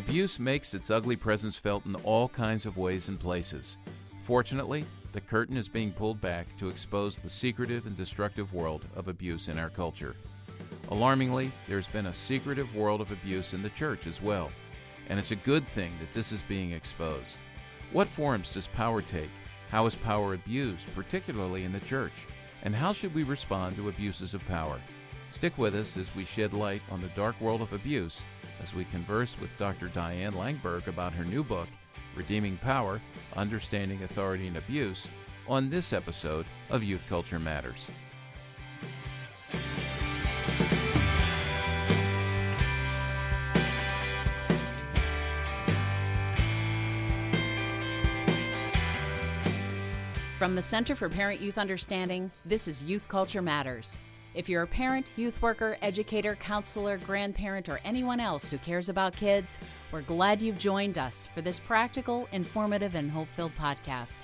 Abuse makes its ugly presence felt in all kinds of ways and places. Fortunately, the curtain is being pulled back to expose the secretive and destructive world of abuse in our culture. Alarmingly, there's been a secretive world of abuse in the church as well, and it's a good thing that this is being exposed. What forms does power take? How is power abused, particularly in the church? And how should we respond to abuses of power? Stick with us as we shed light on the dark world of abuse as we converse with Dr. Diane Langberg about her new book, Redeeming Power, Understanding Authority and Abuse, on this episode of Youth Culture Matters. From the Center for Parent-Youth Understanding, this is Youth Culture Matters. If you're a parent, youth worker, educator, counselor, grandparent, or anyone else who cares about kids, we're glad you've joined us for this practical, informative, and hope-filled podcast.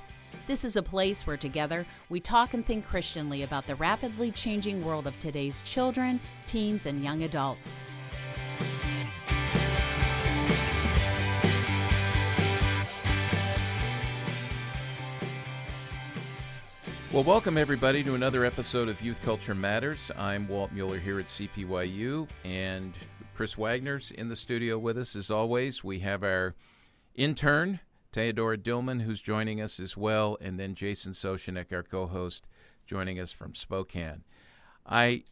This is a place where together we talk and think Christianly about the rapidly changing world of today's children, teens, and young adults. Well, welcome everybody to another episode of Youth Culture Matters. I'm Walt Mueller here at CPYU, and Chris Wagner's in the studio with us as always. We have our intern, Theodora Dillman, who's joining us as well, and then Jason Soshanek, our co-host, joining us from Spokane. I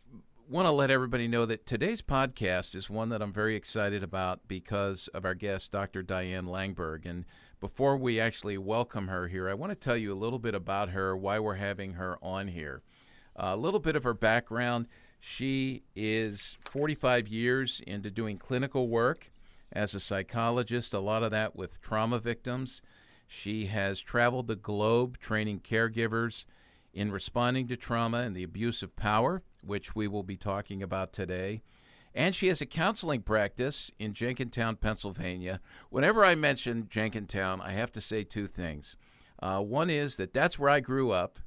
want to let everybody know that today's podcast is one that I'm very excited about because of our guest, Dr. Diane Langberg. And before we actually welcome her here, I want to tell you a little bit about her, why we're having her on here. A little bit of her background. She is 45 years into doing clinical work as a psychologist, a lot of that with trauma victims. She has traveled the globe training caregivers in responding to trauma and the abuse of power, which we will be talking about today. And she has a counseling practice in Jenkintown, Pennsylvania. Whenever I mention Jenkintown, I have to say two things. One is that that's where I grew up,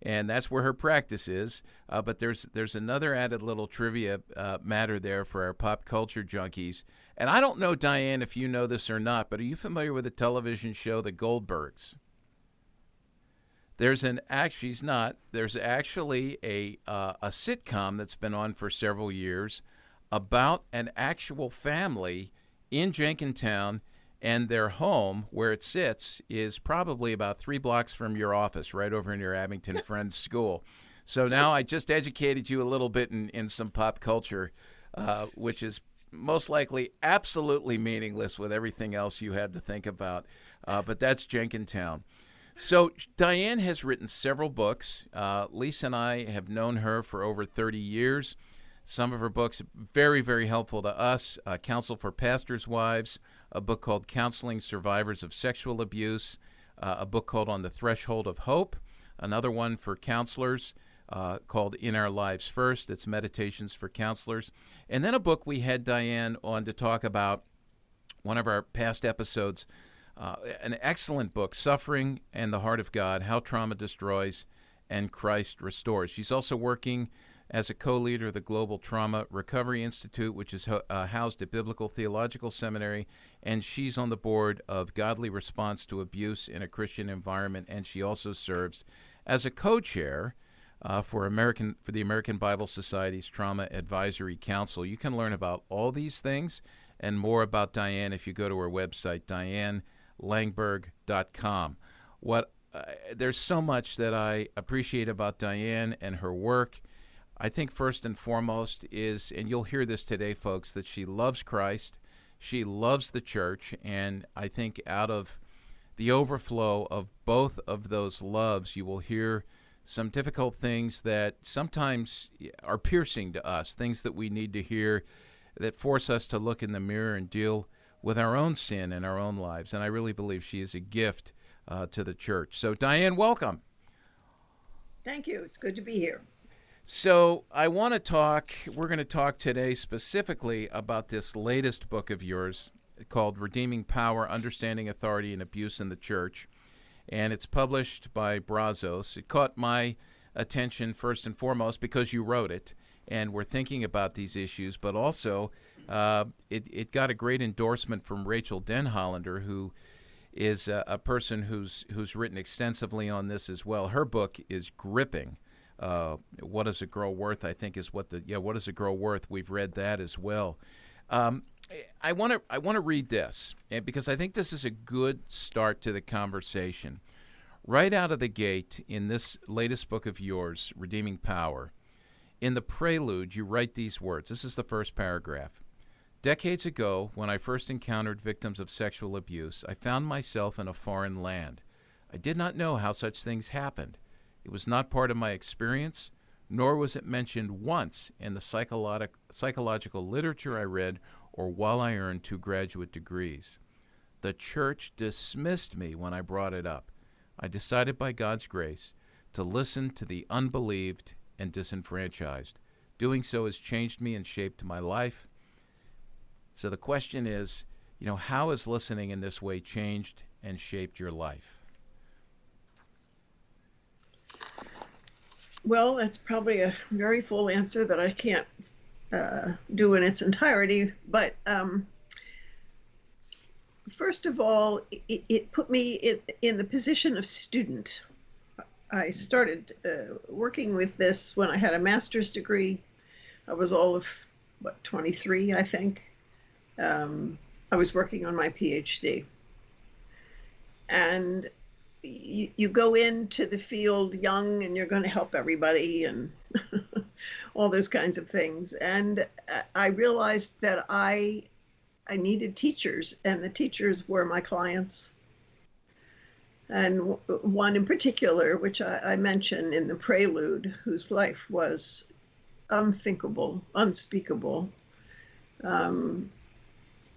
and that's where her practice is. But there's another added little trivia matter there for our pop culture junkies. And I don't know, Diane, if you know this or not, but are you familiar with the television show The Goldbergs? There's actually a sitcom that's been on for several years about an actual family in Jenkintown, and their home, where it sits, is probably about 3 blocks from your office, right over in your Abington Friends School. So now I just educated you a little bit in some pop culture, which is most likely absolutely meaningless with everything else you had to think about, but that's Jenkintown. So Diane has written several books. Lisa and I have known her for over 30 years. Some of her books very, very helpful to us. Counsel for Pastors' Wives, a book called Counseling Survivors of Sexual Abuse, a book called On the Threshold of Hope, another one for counselors called In Our Lives First. It's Meditations for Counselors. And then a book we had Diane on to talk about, one of our past episodes, an excellent book, Suffering and the Heart of God, How Trauma Destroys and Christ Restores. She's also working as a co-leader of the Global Trauma Recovery Institute, which is housed at Biblical Theological Seminary, and she's on the board of Godly Response to Abuse in a Christian Environment, and she also serves as a co-chair for the American Bible Society's Trauma Advisory Council. You can learn about all these things and more about Diane if you go to her website, DianeLangberg.com. There's so much that I appreciate about Diane and her work. I think first and foremost is, and you'll hear this today, folks, that she loves Christ, she loves the church, and I think out of the overflow of both of those loves, you will hear some difficult things that sometimes are piercing to us, things that we need to hear that force us to look in the mirror and deal with our own sin in our own lives. And I really believe she is a gift to the church. So, Diane, welcome. Thank you. It's good to be here. So we're going to talk today specifically about this latest book of yours called Redeeming Power, Understanding Authority and Abuse in the Church. And it's published by Brazos. It caught my attention first and foremost because you wrote it. and we're thinking about these issues, but also it got a great endorsement from Rachel Denhollander, who is a person who's written extensively on this as well. Her book is gripping. What is a Girl Worth? I think is what is a Girl Worth? We've read that as well. I want to read this because I think this is a good start to the conversation. Right out of the gate in this latest book of yours, Redeeming Power, in the prelude, you write these words. This is the first paragraph. Decades ago, when I first encountered victims of sexual abuse, I found myself in a foreign land. I did not know how such things happened. It was not part of my experience, nor was it mentioned once in the psychological literature I read or while I earned 2 graduate degrees. The church dismissed me when I brought it up. I decided by God's grace to listen to the unbelieved and disenfranchised. Doing so has changed me and shaped my life. So the question is, how has listening in this way changed and shaped your life? Well, that's probably a very full answer that I can't do in its entirety. But first of all, it put me in the position of student. I started working with this when I had a master's degree. I was all of, 23, I think. I was working on my PhD. And you go into the field young and you're going to help everybody and all those kinds of things. And I realized that I needed teachers, and the teachers were my clients. And one in particular, which I mention in the prelude, whose life was unthinkable, unspeakable.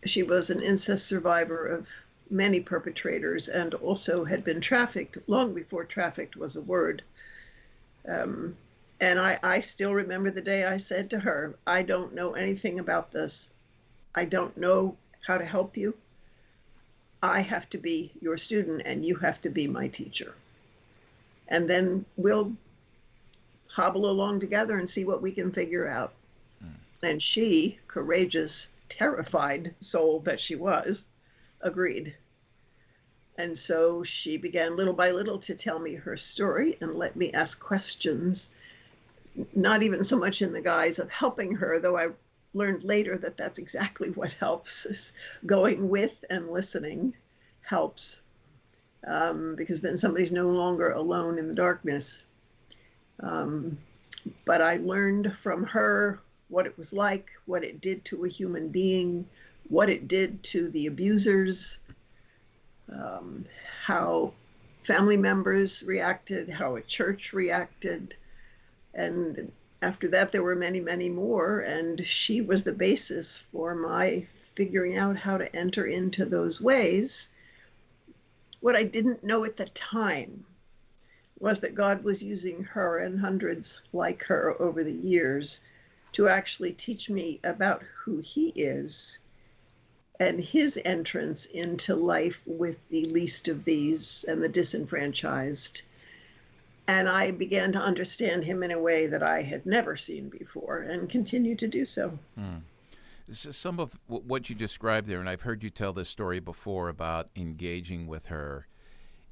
She was an incest survivor of many perpetrators and also had been trafficked long before trafficked was a word. And I still remember the day I said to her, I don't know anything about this. I don't know how to help you. I have to be your student and you have to be my teacher. And then we'll hobble along together and see what we can figure out. And she, courageous, terrified soul that she was, agreed. And so she began little by little to tell me her story and let me ask questions, not even so much in the guise of helping her, though I learned later that that's exactly what helps, is going with and listening helps, because then somebody's no longer alone in the darkness. But I learned from her what it was like, what it did to a human being, what it did to the abusers, how family members reacted, how a church reacted. And after that, there were many, many more. And she was the basis for my figuring out how to enter into those ways. What I didn't know at the time was that God was using her and hundreds like her over the years to actually teach me about who he is and his entrance into life with the least of these and the disenfranchised. And I began to understand him in a way that I had never seen before and continue to do so. Some of what you described there, and I've heard you tell this story before about engaging with her,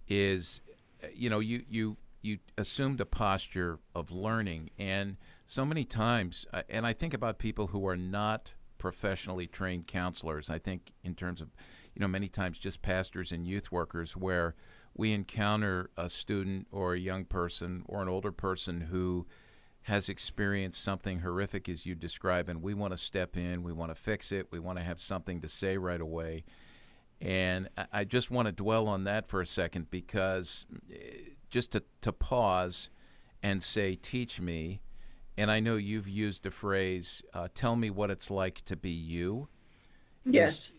is, you assumed a posture of learning. And so many times, and I think about people who are not professionally trained counselors. I think in terms of, many times just pastors and youth workers, where we encounter a student or a young person or an older person who has experienced something horrific as you describe, and we want to step in, we want to fix it, we want to have something to say right away. And I just want to dwell on that for a second, because just to pause and say, teach me. And I know you've used the phrase, tell me what it's like to be you. Yes.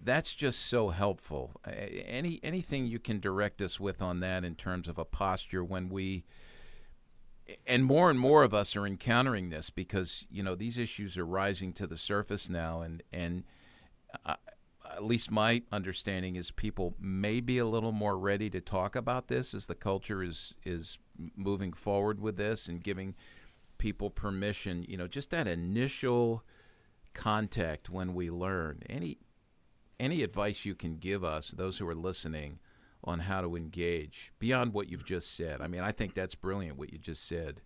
That's just so helpful. Anything you can direct us with on that in terms of a posture when we, and more of us are encountering this, because, these issues are rising to the surface now. And at least my understanding is people may be a little more ready to talk about this as the culture is moving forward with this and giving people permission, just that initial contact when we learn. Any advice you can give us, those who are listening, on how to engage beyond what you've just said? I mean, I think that's brilliant what you just said.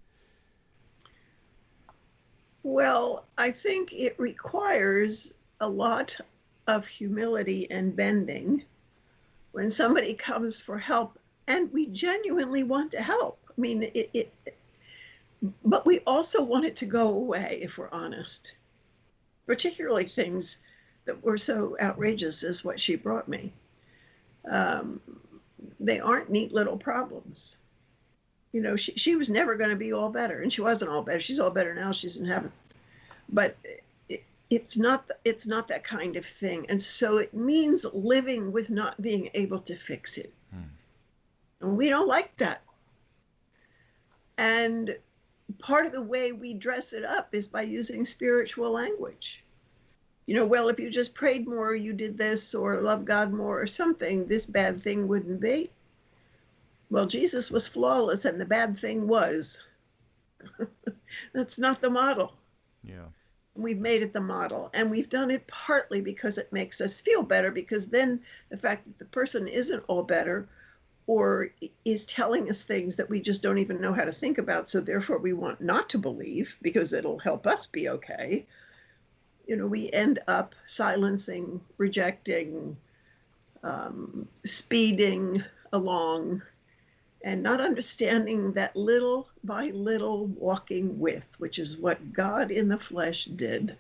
Well, I think it requires a lot of humility and bending when somebody comes for help and we genuinely want to help. I mean, but we also want it to go away, if we're honest, particularly things that were so outrageous as what she brought me. They aren't neat little problems. She was never going to be all better, and she wasn't all better. She's all better now. She's in heaven. But it's not that kind of thing. And so it means living with not being able to fix it. And we don't like that. And part of the way we dress it up is by using spiritual language. Well, if you just prayed more, you did this, or loved God more or something, this bad thing wouldn't be. Well, Jesus was flawless, and the bad thing was. That's not the model. Yeah. We've made it the model, and we've done it partly because it makes us feel better, because then the fact that the person isn't all better or is telling us things that we just don't even know how to think about, so therefore we want not to believe because it'll help us be okay. We end up silencing, rejecting, speeding along, and not understanding that little by little walking with, which is what God in the flesh did.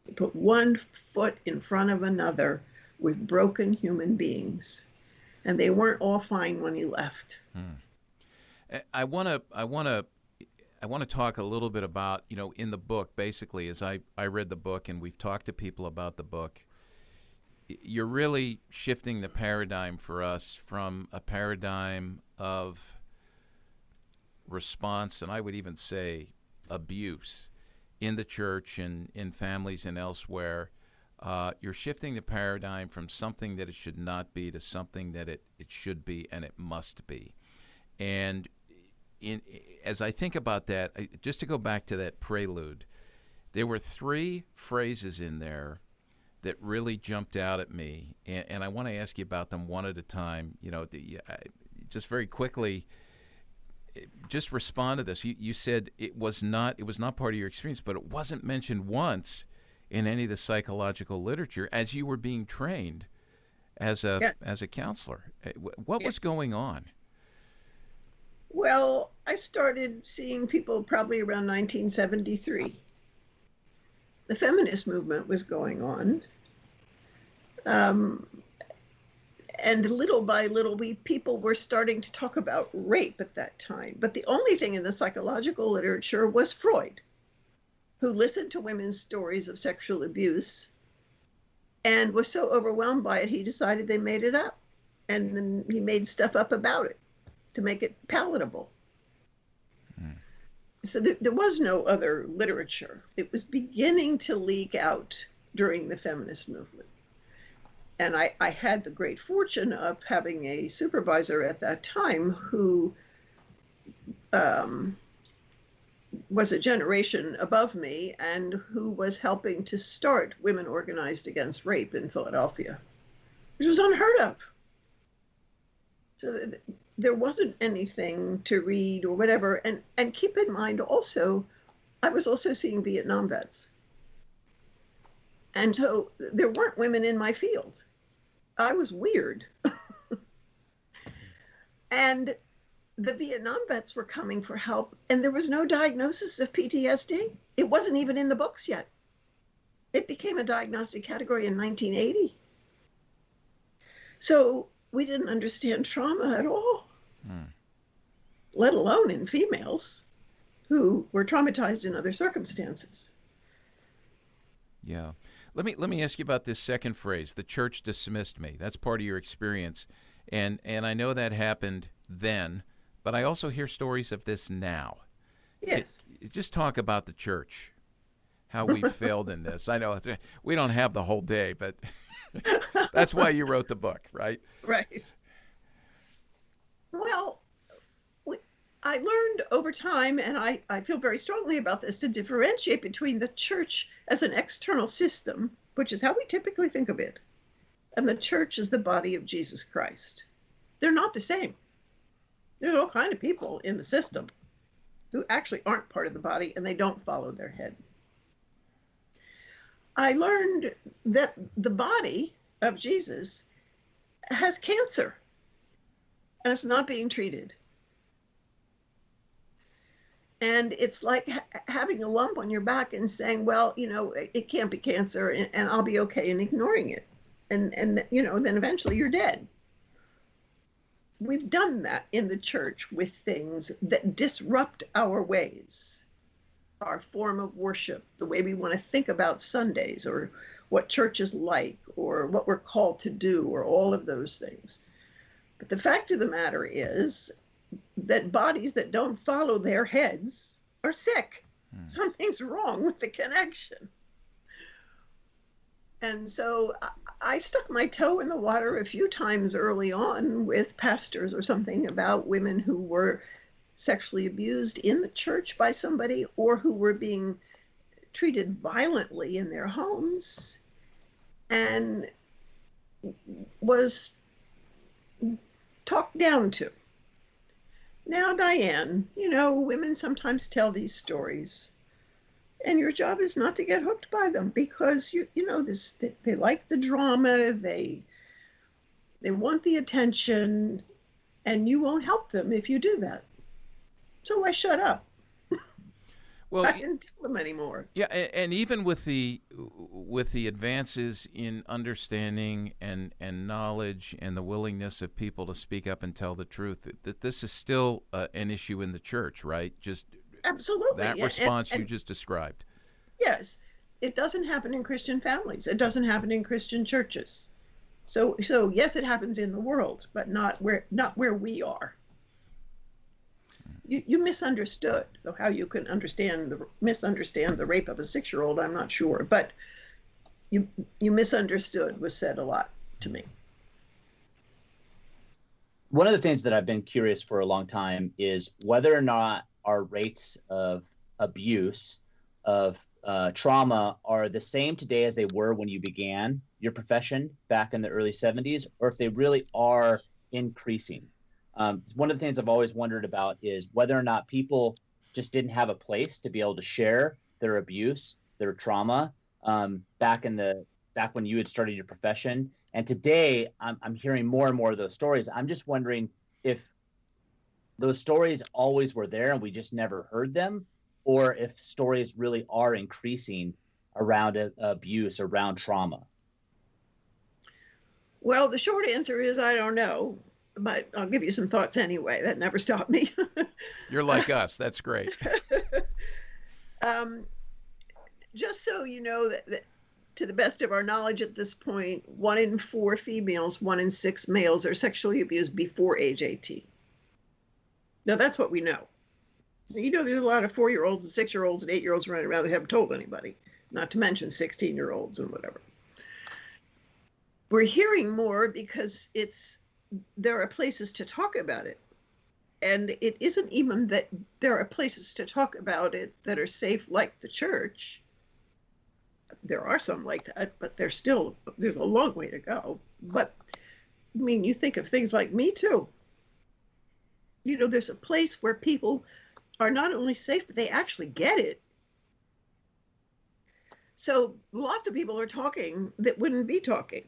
He put one foot in front of another with broken human beings, and they weren't all fine when he left. I want to talk a little bit about, in the book, basically, as I read the book and we've talked to people about the book, you're really shifting the paradigm for us from a paradigm of response, and I would even say abuse, in the church and in families and elsewhere. You're shifting the paradigm from something that it should not be to something that it should be and it must be. And as I think about that, just to go back to that prelude, there were 3 phrases in there that really jumped out at me, and I want to ask you about them one at a time. Just very quickly, just respond to this. You said it was not part of your experience, but it wasn't mentioned once in any of the psychological literature as you were being trained as a counselor. What was going on? Well, I started seeing people probably around 1973. The feminist movement was going on. And little by little, people were starting to talk about rape at that time. But the only thing in the psychological literature was Freud, who listened to women's stories of sexual abuse and was so overwhelmed by it, he decided they made it up. And then he made stuff up about it to make it palatable. So there was no other literature. It was beginning to leak out during the feminist movement. And I had the great fortune of having a supervisor at that time who was a generation above me and who was helping to start Women Organized Against Rape in Philadelphia, which was unheard of. So there wasn't anything to read or whatever. And keep in mind also, I was also seeing Vietnam vets. And so there weren't women in my field. I was weird. And the Vietnam vets were coming for help, and there was no diagnosis of PTSD. It wasn't even in the books yet. It became a diagnostic category in 1980. So we didn't understand trauma at all, let alone in females who were traumatized in other circumstances. Yeah. Let me ask you about this second phrase, the church dismissed me. That's part of your experience. And I know that happened then, but I also hear stories of this now. Yes. Just talk about the church, how we failed in this. I know we don't have the whole day, but that's why you wrote the book, right? Right. Well, I learned over time, and I feel very strongly about this, to differentiate between the church as an external system, which is how we typically think of it, and the church as the body of Jesus Christ. They're not the same. There's all kind of people in the system who actually aren't part of the body, and they don't follow their head. I learned that the body of Jesus has cancer, and it's not being treated. And it's like having a lump on your back and saying, well, it can't be cancer, and I'll be okay, and ignoring it. And then eventually you're dead. We've done that in the church with things that disrupt our ways, our form of worship, the way we want to think about Sundays, or what church is like, or what we're called to do, or all of those things. But the fact of the matter is that bodies that don't follow their heads are sick. Something's wrong with the connection. And so I stuck my toe in the water a few times early on with pastors or something about women who were sexually abused in the church by somebody, or who were being treated violently in their homes, and was talked down to. Now, Diane, women sometimes tell these stories, and your job is not to get hooked by them, because they like the drama, they want the attention, and you won't help them if you do that. So I shut up. Well, I didn't tell them anymore. Yeah, and even with the advances in understanding and knowledge, and the willingness of people to speak up and tell the truth, that this is still an issue in the church, right? Just absolutely that response you just described. Yes, it doesn't happen in Christian families. It doesn't happen in Christian churches. So yes, it happens in the world, but not where we are. You misunderstood. So how you can misunderstand the rape of a 6-year-old, I'm not sure, but you misunderstood was said a lot to me. One of the things that I've been curious for a long time is whether or not our rates of abuse, of trauma, are the same today as they were when you began your profession back in the early 70s, or if they really are increasing. One of the things I've always wondered about is whether or not people just didn't have a place to be able to share their abuse, their trauma, back when you had started your profession. And today, I'm hearing more and more of those stories. I'm just wondering if those stories always were there and we just never heard them, or if stories really are increasing around abuse, around trauma. Well, the short answer is I don't know, but I'll give you some thoughts anyway. That never stopped me. You're like us. That's great. Just so you know that to the best of our knowledge at this point, 1 in 4 females, 1 in 6 males are sexually abused before age 18. Now, that's what we know. There's a lot of 4-year-olds and 6-year-olds and 8-year-olds running around that haven't told anybody, not to mention 16-year-olds and whatever. We're hearing more because there are places to talk about it. And it isn't even that there are places to talk about it that are safe, like the church. There are some like that, but there's a long way to go. But you think of things like Me Too. There's a place where people are not only safe, but they actually get it. So lots of people are talking that wouldn't be talking.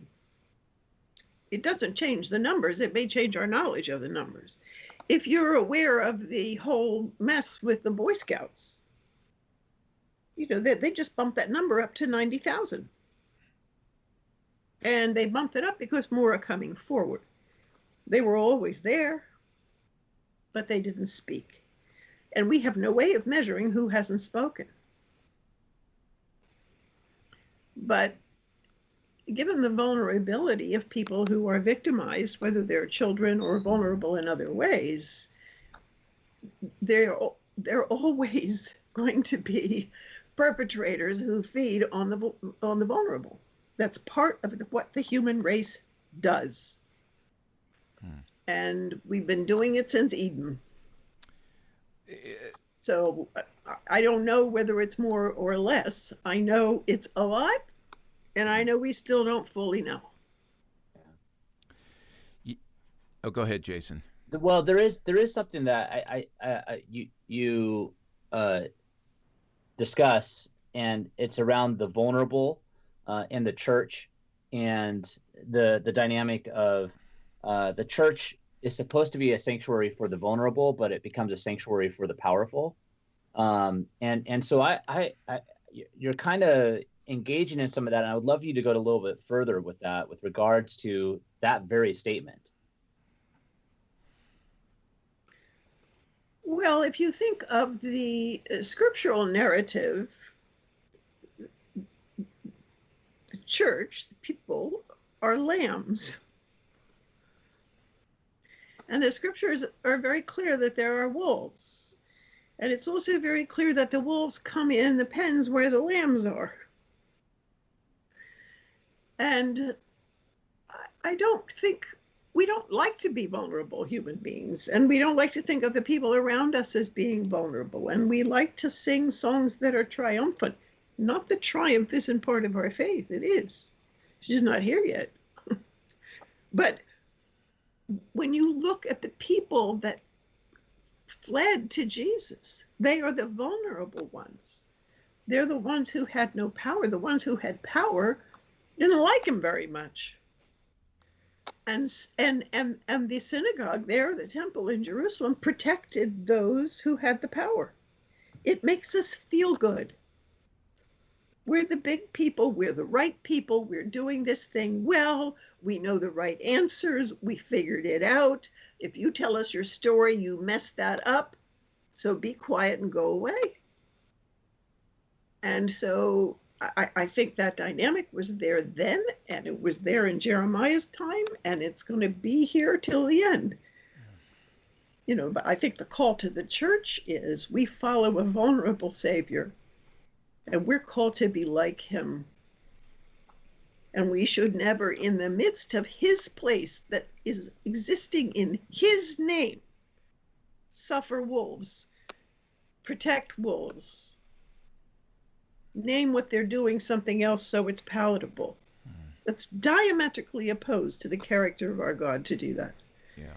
It doesn't change the numbers. It may change our knowledge of the numbers. If you're aware of the whole mess with the Boy Scouts, they just bumped that number up to 90,000. And they bumped it up because more are coming forward. They were always there, but they didn't speak. And we have no way of measuring who hasn't spoken. But given the vulnerability of people who are victimized, whether they're children or vulnerable in other ways, they're always going to be perpetrators who feed on the vulnerable. That's part of what the human race does. And we've been doing it since Eden. So I don't know whether it's more or less. I know it's a lot, and I know we still don't fully know. Oh, go ahead, Jason. Well, there is something that you discuss, and it's around the vulnerable in the church, and the dynamic of the church is supposed to be a sanctuary for the vulnerable, but it becomes a sanctuary for the powerful. And so you're kind of engaging in some of that, and I would love you to go a little bit further with that, with regards to that very statement. Well, if you think of the scriptural narrative, the church, the people, are lambs. And the scriptures are very clear that there are wolves. And it's also very clear that the wolves come in the pens where the lambs are. And I don't think, we don't like to be vulnerable human beings, and we don't like to think of the people around us as being vulnerable. And we like to sing songs that are triumphant. Not that triumph isn't part of our faith, it is. She's not here yet. But when you look at the people that fled to Jesus, they are the vulnerable ones. They're the ones who had no power. The ones who had power didn't like him very much. And the synagogue there, the temple in Jerusalem, protected those who had the power. It makes us feel good. We're the big people, we're the right people, we're doing this thing well, we know the right answers, we figured it out. If you tell us your story, you messed that up, so be quiet and go away. And so I think that dynamic was there then, and it was there in Jeremiah's time, and it's going to be here till the end. You know, but I think the call to the church is we follow a vulnerable Savior, and we're called to be like him. And we should never, in the midst of his place that is existing in his name, suffer wolves, protect wolves, name what they're doing something else so it's palatable. That's diametrically opposed to the character of our God to do that. Yeah.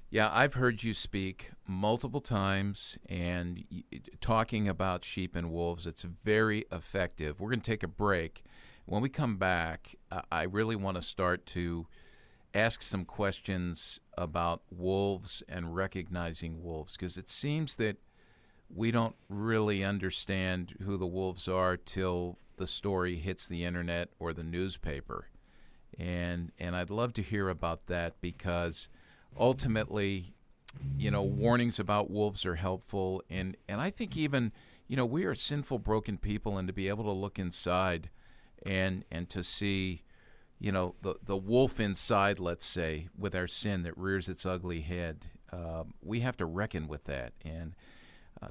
Yeah, I've heard you speak multiple times and talking about sheep and wolves. It's very effective. We're going to take a break. When we come back, I really want to start to ask some questions about wolves and recognizing wolves, because it seems that we don't really understand who the wolves are till the story hits the internet or the newspaper. And I'd love to hear about that, because ultimately, you know, warnings about wolves are helpful. And I think even, you know, we are sinful, broken people, and to be able to look inside and to see, you know, the wolf inside, let's say, with our sin that rears its ugly head, we have to reckon with that. And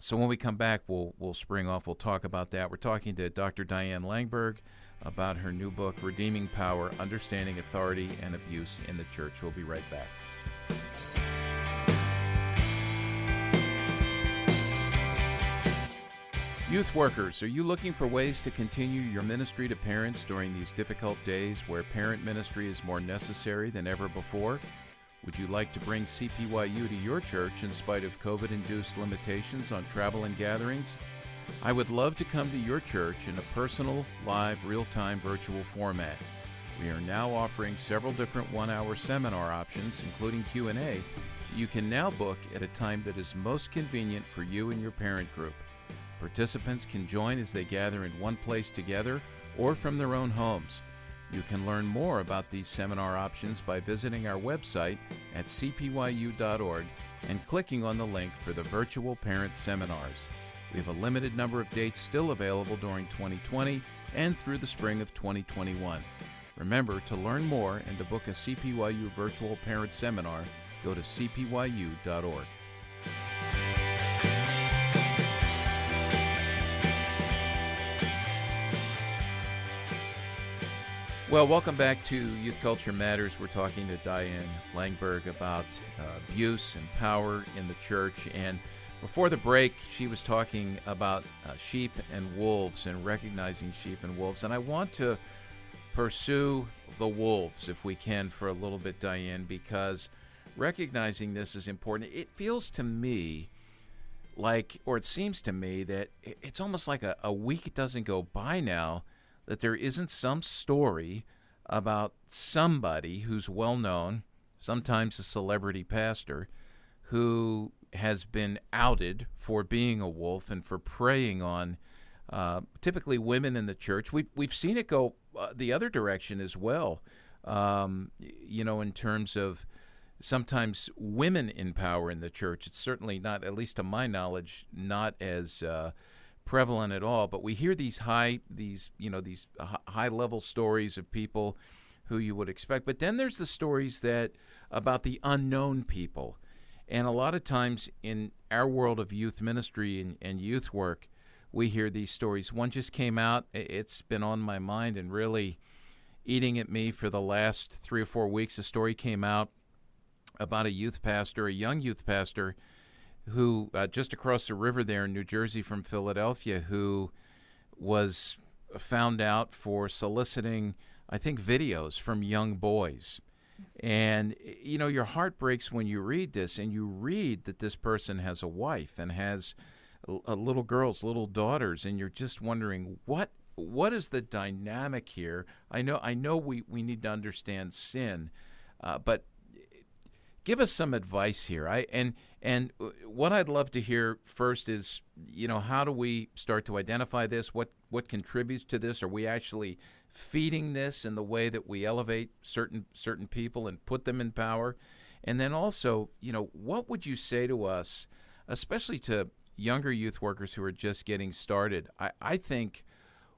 so when we come back, we'll spring off. We'll talk about that. We're talking to Dr. Diane Langberg about her new book, Redeeming Power, Understanding Authority and Abuse in the Church. We'll be right back. Youth workers, are you looking for ways to continue your ministry to parents during these difficult days where parent ministry is more necessary than ever before? Would you like to bring CPYU to your church in spite of COVID-induced limitations on travel and gatherings? I would love to come to your church in a personal, live, real-time virtual format. We are now offering several different one-hour seminar options, including Q&A, you can now book at a time that is most convenient for you and your parent group. Participants can join as they gather in one place together or from their own homes. You can learn more about these seminar options by visiting our website at cpyu.org and clicking on the link for the virtual parent seminars. We have a limited number of dates still available during 2020 and through the spring of 2021. Remember, to learn more and to book a CPYU virtual parent seminar, go to cpyu.org. Well, welcome back to Youth Culture Matters. We're talking to Diane Langberg about abuse and power in the church. And before the break, she was talking about sheep and wolves and recognizing sheep and wolves. And I want to pursue the wolves, if we can, for a little bit, Diane, because recognizing this is important. It feels to me like, or it seems to me that it's almost like a week doesn't go by now that there isn't some story about somebody who's well known, sometimes a celebrity pastor, who has been outed for being a wolf and for preying on typically women in the church. We've seen it go the other direction as well, in terms of sometimes women in power in the church. It's certainly not, at least to my knowledge, not as prevalent at all, but we hear these high level stories of people who you would expect. But then there's the stories that about the unknown people, and a lot of times in our world of youth ministry and youth work, we hear these stories. One just came out. It's been on my mind and really eating at me for the last 3 or 4 weeks. A story came out about a young youth pastor who just across the river there in New Jersey from Philadelphia, who was found out for soliciting, I think, videos from young boys. And, your heart breaks when you read this, and you read that this person has a wife and has little girls, little daughters, and you're just wondering, what is the dynamic here? I know we need to understand sin, but give us some advice here. And what I'd love to hear first is, how do we start to identify this? What contributes to this? Are we actually feeding this in the way that we elevate certain people and put them in power? And then also, what would you say to us, especially to younger youth workers who are just getting started? I think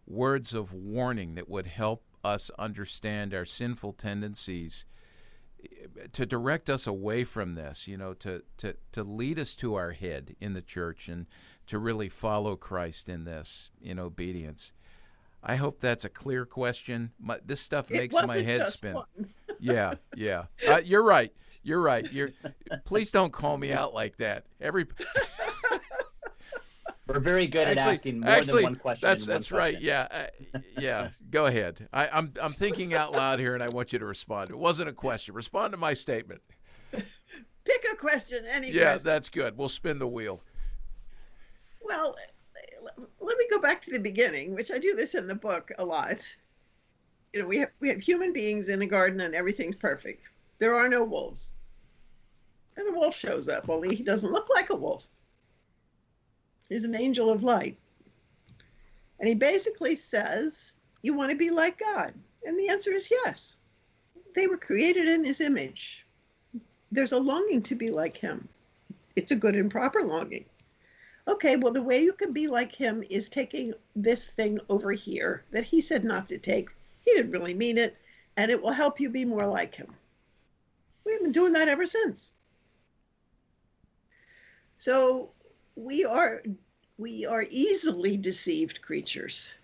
words of warning that would help us understand our sinful tendencies, to direct us away from this, to lead us to our head in the church and to really follow Christ in this, in obedience. I hope that's a clear question. This stuff makes my head spin. Yeah. You're right. Please don't call me out like that. We're very good at asking more than one question. That's right. Yeah. Go ahead. I'm thinking out loud here, and I want you to respond. It wasn't a question. Respond to my statement. Pick a question, any Yeah, question. That's good. We'll spin the wheel. Well, let me go back to the beginning, which I do this in the book a lot. We have human beings in a garden, and everything's perfect. There are no wolves. And a wolf shows up, only he doesn't look like a wolf. He's an angel of light. And he basically says, you want to be like God? And the answer is yes. They were created in his image. There's a longing to be like him. It's a good and proper longing. Okay, well, the way you can be like him is taking this thing over here that he said not to take. He didn't really mean it, and it will help you be more like him. We've been doing that ever since. So we are easily deceived creatures.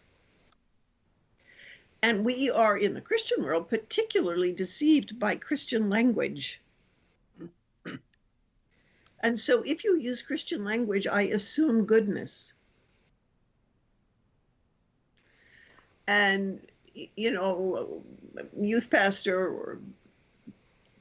And we are, in the Christian world, particularly deceived by Christian language. And so if you use Christian language, I assume goodness. And, youth pastor or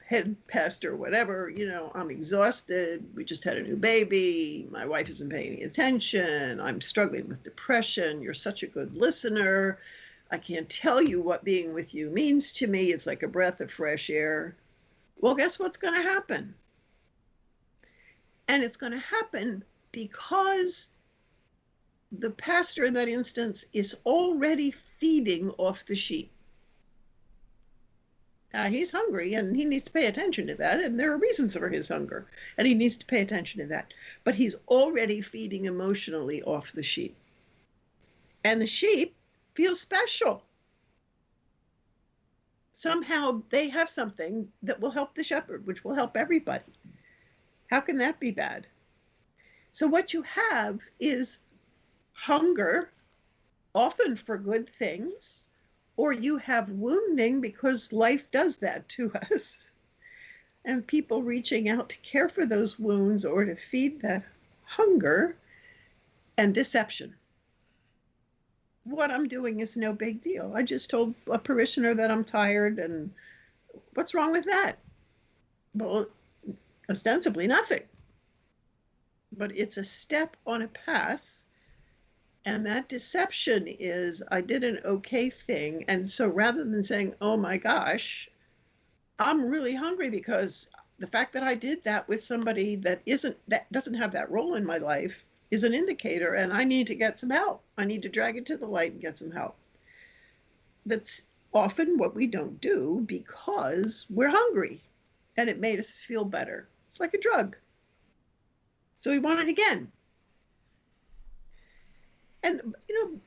head pastor, whatever, I'm exhausted. We just had a new baby. My wife isn't paying any attention. I'm struggling with depression. You're such a good listener. I can't tell you what being with you means to me. It's like a breath of fresh air. Well, guess what's going to happen? And it's going to happen because the pastor in that instance is already feeding off the sheep. He's hungry and he needs to pay attention to that. And there are reasons for his hunger and he needs to pay attention to that. But he's already feeding emotionally off the sheep. And the sheep feel special. Somehow they have something that will help the shepherd, which will help everybody. How can that be bad? So what you have is hunger, often for good things, or you have wounding because life does that to us. And people reaching out to care for those wounds or to feed that hunger and deception. What I'm doing is no big deal. I just told a parishioner that I'm tired, and what's wrong with that? Well, ostensibly nothing. But it's a step on a path. And that deception is, I did an okay thing. And so rather than saying, oh my gosh, I'm really hungry because the fact that I did that with somebody that doesn't have that role in my life is an indicator, and I need to get some help. I need to drag it to the light and get some help. That's often what we don't do because we're hungry and it made us feel better. It's like a drug. So we want it again. And,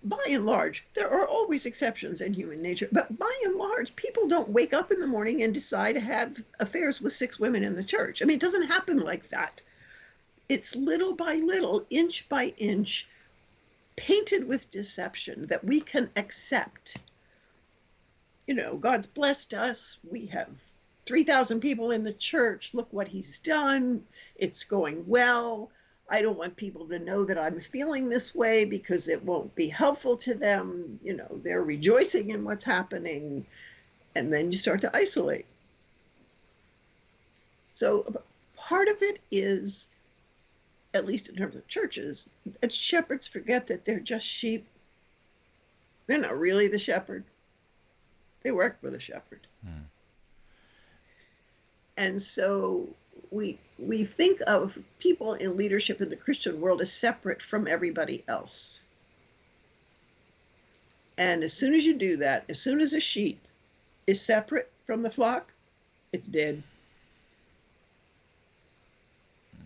by and large, there are always exceptions in human nature. But by and large, people don't wake up in the morning and decide to have affairs with 6 women in the church. I mean, it doesn't happen like that. It's little by little, inch by inch, painted with deception that we can accept. God's blessed us. We have 3,000 people in the church. Look what he's done. It's going well. I don't want people to know that I'm feeling this way because it won't be helpful to them. They're rejoicing in what's happening. And then you start to isolate. So part of it is, at least in terms of churches, that shepherds forget that they're just sheep. They're not really the shepherd. They work with a shepherd. And so we think of people in leadership in the Christian world as separate from everybody else. And as soon as you do that, as soon as a sheep is separate from the flock, it's dead.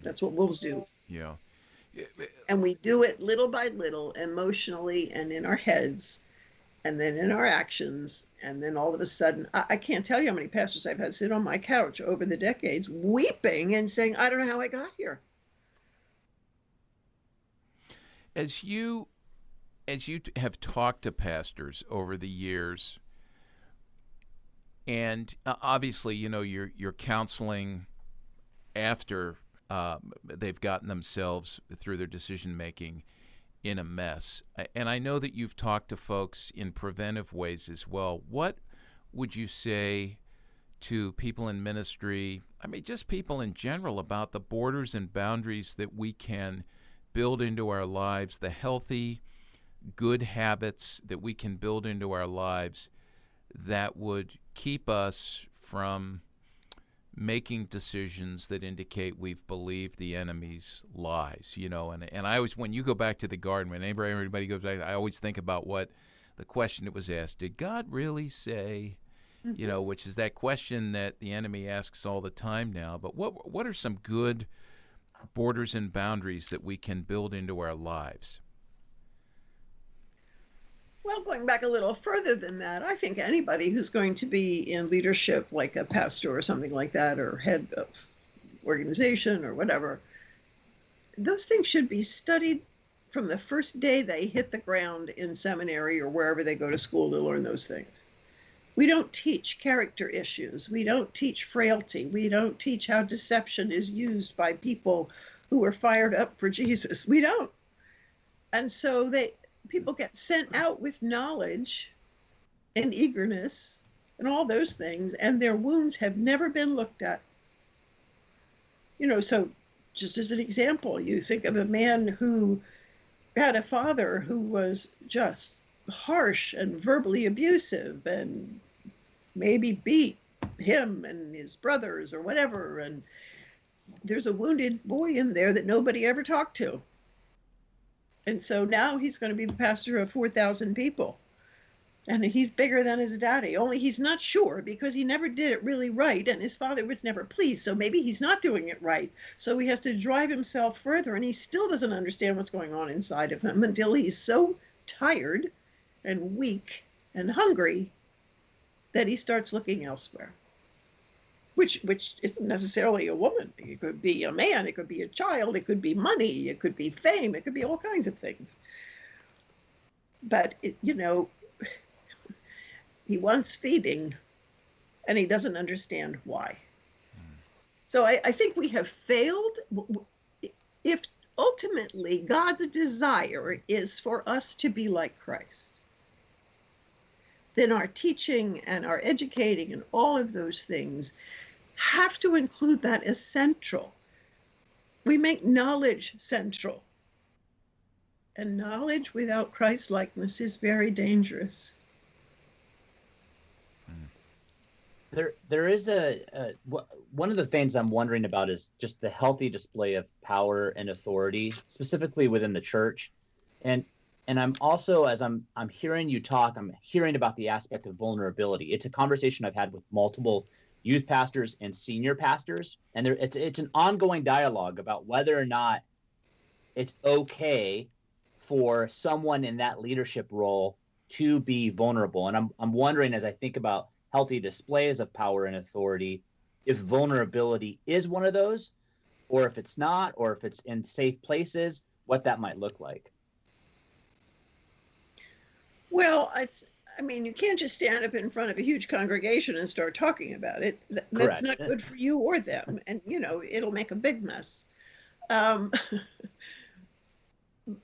That's what wolves do. Yeah. And we do it little by little, emotionally and in our heads, and then in our actions. And then all of a sudden, I can't tell you how many pastors I've had sit on my couch over the decades weeping and saying, I don't know how I got here. As you have talked to pastors over the years, and obviously, you're counseling after they've gotten themselves through their decision making in a mess. And I know that you've talked to folks in preventive ways as well. What would you say to people in ministry, just people in general, about the borders and boundaries that we can build into our lives, the healthy, good habits that we can build into our lives that would keep us from making decisions that indicate we've believed the enemy's lies, and I always, when you go back to the garden, whenever everybody goes back, I always think about what the question that was asked, did God really say, which is that question that the enemy asks all the time now. But what are some good borders and boundaries that we can build into our lives? Well, going back a little further than that, I think anybody who's going to be in leadership, like a pastor or something like that, or head of organization or whatever, those things should be studied from the first day they hit the ground in seminary or wherever they go to school to learn those things. We don't teach character issues. We don't teach frailty. We don't teach how deception is used by people who are fired up for Jesus. We don't. And so people get sent out with knowledge and eagerness and all those things, and their wounds have never been looked at. So just as an example, you think of a man who had a father who was just harsh and verbally abusive and maybe beat him and his brothers or whatever, and there's a wounded boy in there that nobody ever talked to. And so now he's going to be the pastor of 4,000 people. And he's bigger than his daddy, only he's not sure because he never did it really right. And his father was never pleased. So maybe he's not doing it right. So he has to drive himself further. And he still doesn't understand what's going on inside of him until he's so tired and weak and hungry that he starts looking elsewhere. Which isn't necessarily a woman. It could be a man, it could be a child, it could be money, it could be fame, it could be all kinds of things. But, He wants feeding, and he doesn't understand why. So I think we have failed. If ultimately God's desire is for us to be like Christ, then our teaching and our educating and all of those things have to include that as central. We make knowledge central. And knowledge without Christ-likeness is very dangerous. There is one of the things I'm wondering about is just the healthy display of power and authority, specifically within the church. And I'm also, as I'm hearing you talk, I'm hearing about the aspect of vulnerability. It's a conversation I've had with multiple youth pastors and senior pastors, and it's an ongoing dialogue about whether or not it's okay for someone in that leadership role to be vulnerable. And I'm wondering, as I think about healthy displays of power and authority, if vulnerability is one of those, or if it's not, or if it's in safe places, what that might look like. Well, I mean, you can't just stand up in front of a huge congregation and start talking about it. That's not good for you or them. And, it'll make a big mess.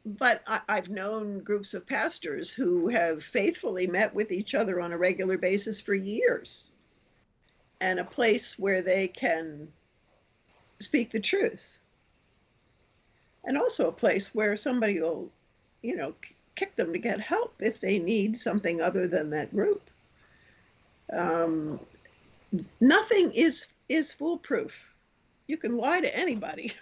But I've known groups of pastors who have faithfully met with each other on a regular basis for years, and a place where they can speak the truth. And also a place where somebody will, kick them to get help if they need something other than that group. Nothing is foolproof. You can lie to anybody,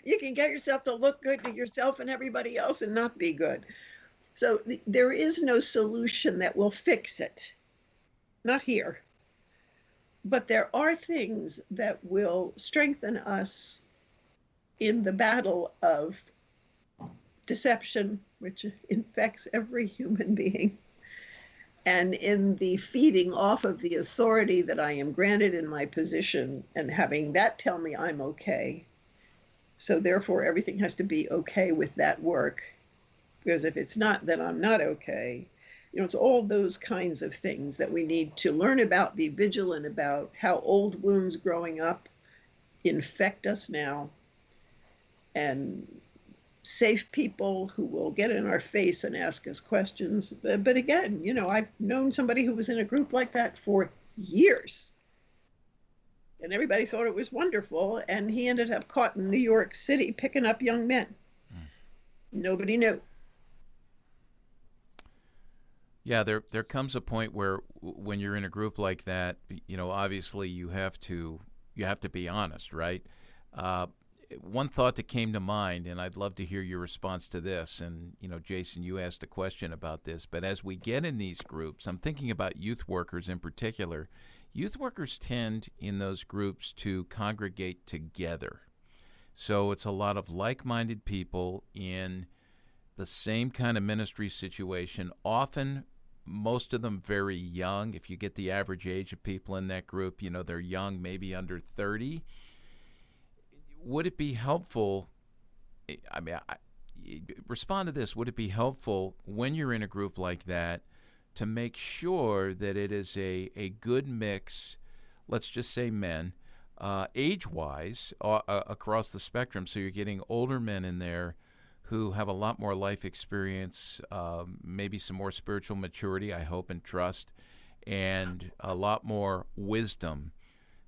You can get yourself to look good to yourself and everybody else and not be good. So there is no solution that will fix it. Not here. But there are things that will strengthen us in the battle of deception, which infects every human being, and in the feeding off of the authority that I am granted in my position and having that tell me I'm okay. So therefore, everything has to be okay with that work, because if it's not, then I'm not okay. It's all those kinds of things that we need to learn about, be vigilant about, how old wounds growing up infect us now, and safe people who will get in our face and ask us questions. But again, I've known somebody who was in a group like that for years. And everybody thought it was wonderful. And he ended up caught in New York City picking up young men. Nobody knew. Yeah, there comes a point where when you're in a group like that, obviously you have to be honest, right? One thought that came to mind, and I'd love to hear your response to this, and, Jason, you asked a question about this, but as we get in these groups, I'm thinking about youth workers in particular. Youth workers tend in those groups to congregate together. So it's a lot of like-minded people in the same kind of ministry situation, often most of them very young. If you get the average age of people in that group, they're young, maybe under 30. Would it be helpful, respond to this, would it be helpful when you're in a group like that to make sure that it is a good mix, let's just say men, age-wise, across the spectrum, so you're getting older men in there who have a lot more life experience, maybe some more spiritual maturity, I hope, and trust, and a lot more wisdom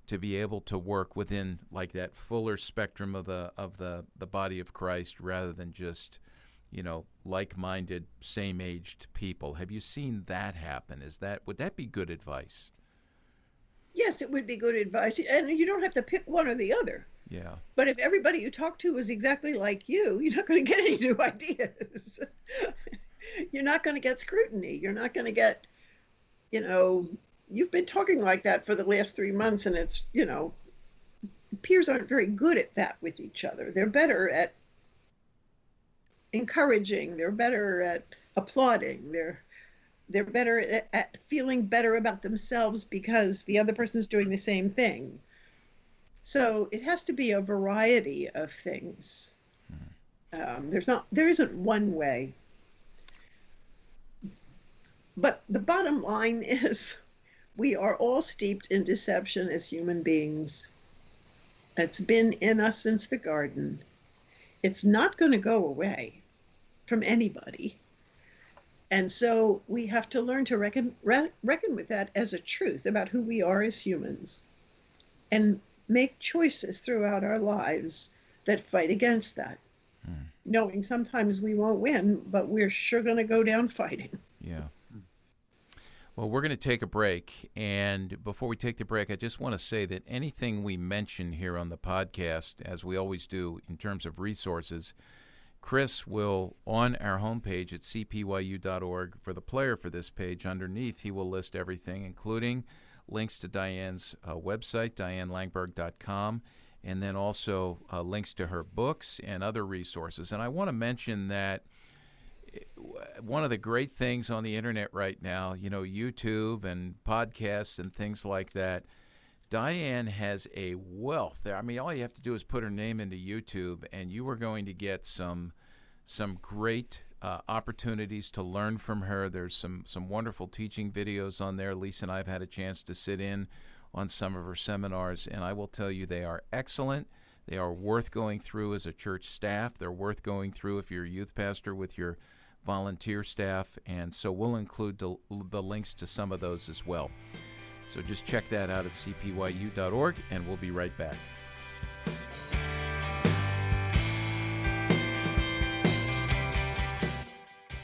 to be able to work within like that fuller spectrum of the body of Christ, rather than just like-minded, same-aged people. Have you seen that happen? Would that be good advice? Yes, it would be good advice, and you don't have to pick one or the other. Yeah. But if everybody you talk to is exactly like you're not going to get any new ideas. You're not going to get scrutiny. You're not going to get, you've been talking like that for the last 3 months, and it's, peers aren't very good at that with each other. They're better at encouraging. They're better at applauding. They're better at feeling better about themselves because the other person's doing the same thing. So it has to be a variety of things. There isn't one way. But the bottom line is we are all steeped in deception as human beings. It's been in us since the garden. It's not going to go away from anybody. And so we have to learn to reckon with that as a truth about who we are as humans and make choices throughout our lives that fight against that. Knowing sometimes we won't win, but we're sure going to go down fighting. Yeah. Well, we're going to take a break. And before we take the break, I just want to say that anything we mention here on the podcast, as we always do in terms of resources, Chris will, on our homepage at cpyu.org, for the player for this page underneath, he will list everything, including links to Diane's website, dianelangberg.com, and then also links to her books and other resources. And I want to mention that one of the great things on the internet right now, YouTube and podcasts and things like that, Diane has a wealth there. I mean, all you have to do is put her name into YouTube, and you are going to get some great opportunities to learn from her. There's some wonderful teaching videos on there. Lisa and I have had a chance to sit in on some of her seminars, and I will tell you they are excellent. They are worth going through as a church staff. They're worth going through if you're a youth pastor with your volunteer staff, and so we'll include the links to some of those as well. So just check that out at cpyu.org, and we'll be right back.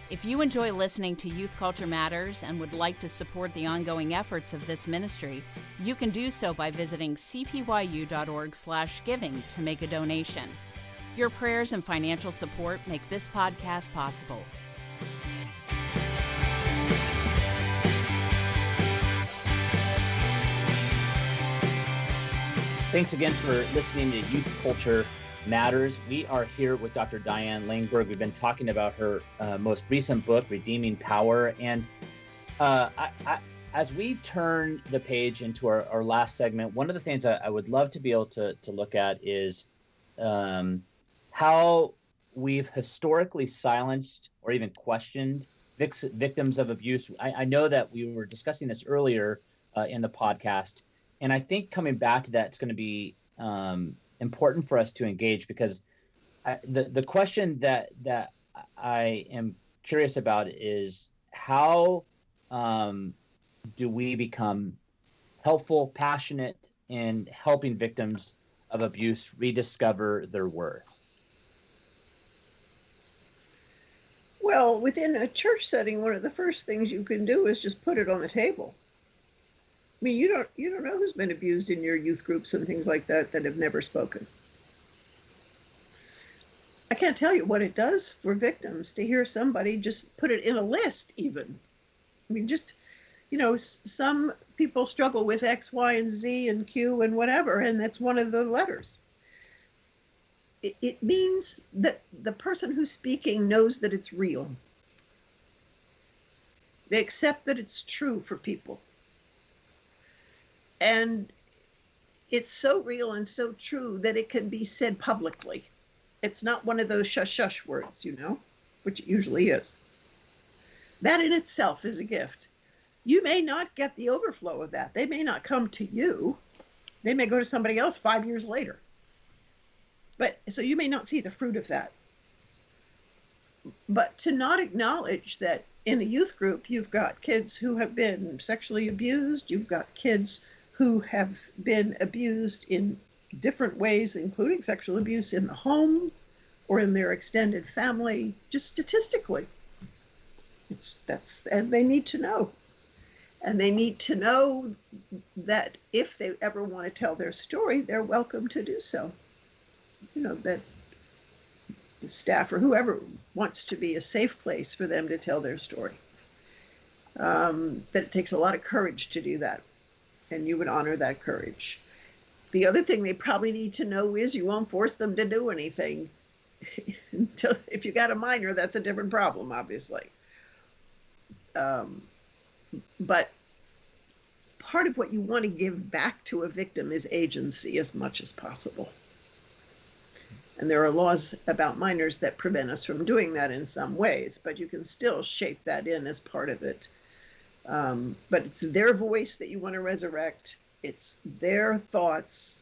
If you enjoy listening to Youth Culture Matters and would like to support the ongoing efforts of this ministry, you can do so by visiting cpyu.org/giving to make a donation. Your prayers and financial support make this podcast possible. Thanks again for listening to Youth Culture Matters. We are here with Dr. Diane Langberg. We've been talking about her most recent book, Redeeming Power. And as we turn the page into our last segment, one of the things I would love to be able to look at is how we've historically silenced or even questioned victims of abuse. I know that we were discussing this earlier in the podcast, and I think coming back to that is going to be important for us to engage, because the question that I am curious about is how do we become helpful, passionate in helping victims of abuse rediscover their worth? Well, within a church setting, one of the first things you can do is just put it on the table. I mean, you don't know who's been abused in your youth groups and things like that have never spoken. I can't tell you what it does for victims to hear somebody just put it in a list even. I mean, just, some people struggle with X, Y, and Z and Q and whatever, and that's one of the letters. It means that the person who's speaking knows that it's real. They accept that it's true for people. And it's so real and so true that it can be said publicly. It's not one of those shush words, which it usually is. That in itself is a gift. You may not get the overflow of that. They may not come to you. They may go to somebody else 5 years later. But so you may not see the fruit of that. But to not acknowledge that in a youth group, you've got kids who have been sexually abused, you've got kids who have been abused in different ways, including sexual abuse in the home or in their extended family, just statistically. And they need to know. And they need to know that if they ever want to tell their story, they're welcome to do so. That the staff or whoever wants to be a safe place for them to tell their story. That it takes a lot of courage to do that. And you would honor that courage. The other thing they probably need to know is you won't force them to do anything. If you got a minor, that's a different problem, obviously. But part of what you want to give back to a victim is agency as much as possible. And there are laws about minors that prevent us from doing that in some ways, but you can still shape that in as part of it. But it's their voice that you want to resurrect. It's their thoughts.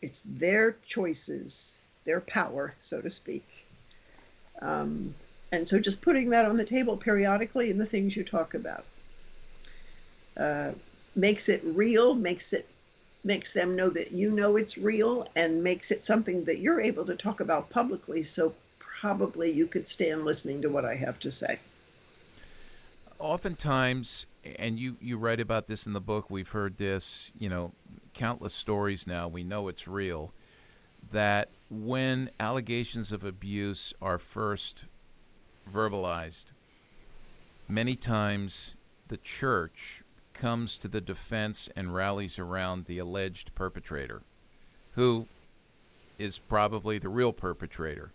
It's their choices, their power, so to speak. And so just putting that on the table periodically in the things you talk about makes it real, makes them know that you know it's real, and makes it something that you're able to talk about publicly. So probably you could stand listening to what I have to say. Oftentimes, and you write about this in the book, we've heard this, countless stories now, we know it's real, that when allegations of abuse are first verbalized, many times the church comes to the defense and rallies around the alleged perpetrator, who is probably the real perpetrator,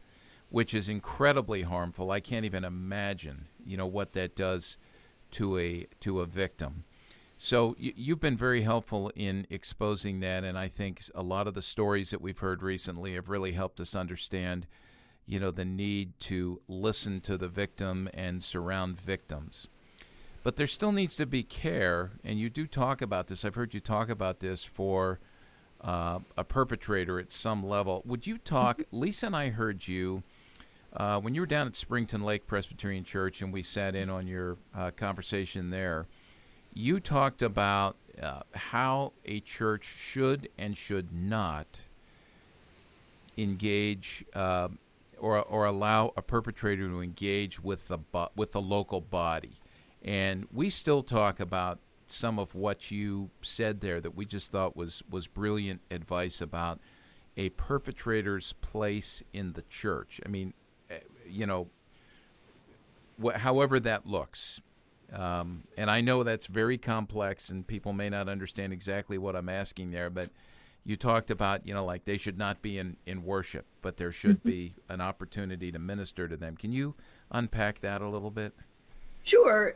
which is incredibly harmful. I can't even imagine, what that does to a victim. So you've been very helpful in exposing that, and I think a lot of the stories that we've heard recently have really helped us understand, the need to listen to the victim and surround victims. But there still needs to be care, and you do talk about this. I've heard you talk about this for a perpetrator at some level. Would you talk, Lisa and I heard you, when you were down at Springton Lake Presbyterian Church and we sat in on your conversation there, you talked about how a church should and should not engage or allow a perpetrator to engage with the local body. And we still talk about some of what you said there that we just thought was brilliant advice about a perpetrator's place in the church. I mean, however that looks. And I know that's very complex and people may not understand exactly what I'm asking there, but you talked about, like they should not be in worship, but there should be an opportunity to minister to them. Can you unpack that a little bit? Sure.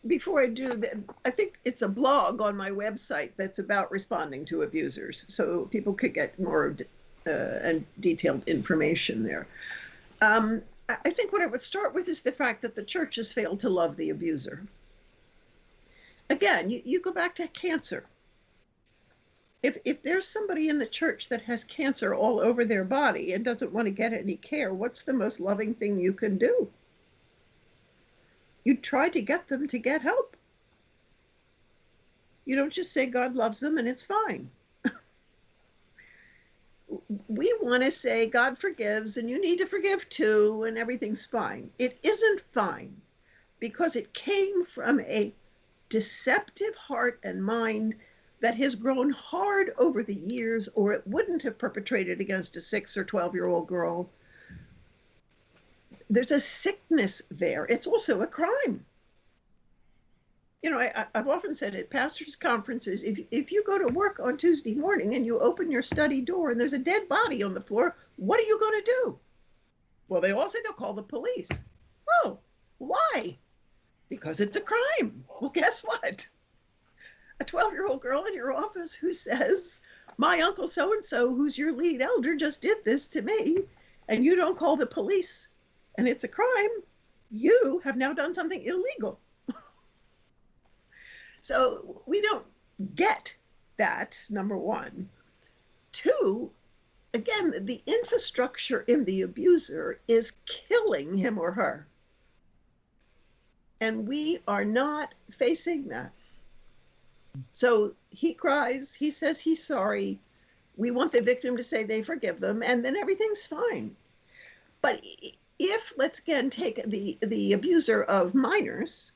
Before I do, I think it's a blog on my website that's about responding to abusers, so people could get more and detailed information there. I think what I would start with is the fact that the church has failed to love the abuser. Again, you go back to cancer. If there's somebody in the church that has cancer all over their body and doesn't want to get any care, what's the most loving thing you can do? You try to get them to get help. You don't just say God loves them and it's fine. We want to say God forgives and you need to forgive too and everything's fine. It isn't fine because it came from a deceptive heart and mind that has grown hard over the years, or it wouldn't have perpetrated against a 6 or 12-year-old girl. There's a sickness there. It's also a crime. I've often said at pastors' conferences, if you go to work on Tuesday morning and you open your study door and there's a dead body on the floor, what are you going to do? Well, they all say they'll call the police. Oh, why? Because it's a crime. Well, guess what? A 12-year-old girl in your office who says, my uncle so-and-so, who's your lead elder, just did this to me, and you don't call the police, and it's a crime, you have now done something illegal. So we don't get that, number one. Two, again, the infrastructure in the abuser is killing him or her. And we are not facing that. So he cries, he says he's sorry. We want the victim to say they forgive them, and then everything's fine. But if, let's again take the abuser of minors,